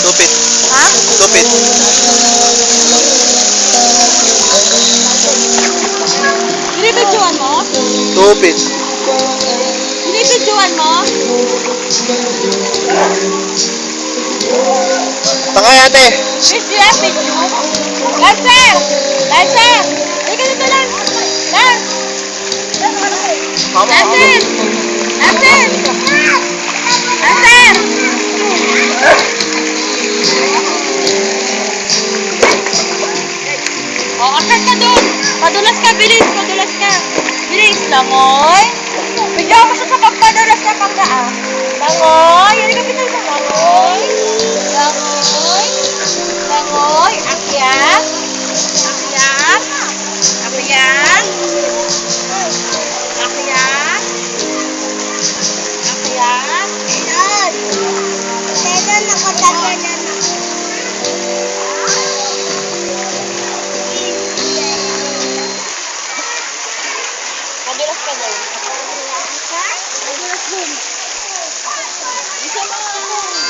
Tupit. Ha? Tupit. Binibidyoan mo? Tupit. Binibidyoan mo? Tangay ate. Video yan, video. Lancer! Lancer! Halika dito, Lance! Lance! Lancer! Lancer! Lancer! O, asan ka doon? Padulas ka, bilis! Padulas ka! Bilis! Langoy! Bigyan mo siya sa pagpadulas na pagka, Langoy! Yan ka dito sa Langoy! Langoy! Langoy! Akyat! Akyat! Akyat! Akyat! Akyat! Ayan! Kaya nakatagal na na. Padulas ka doon. Padulas doon. Isa mo.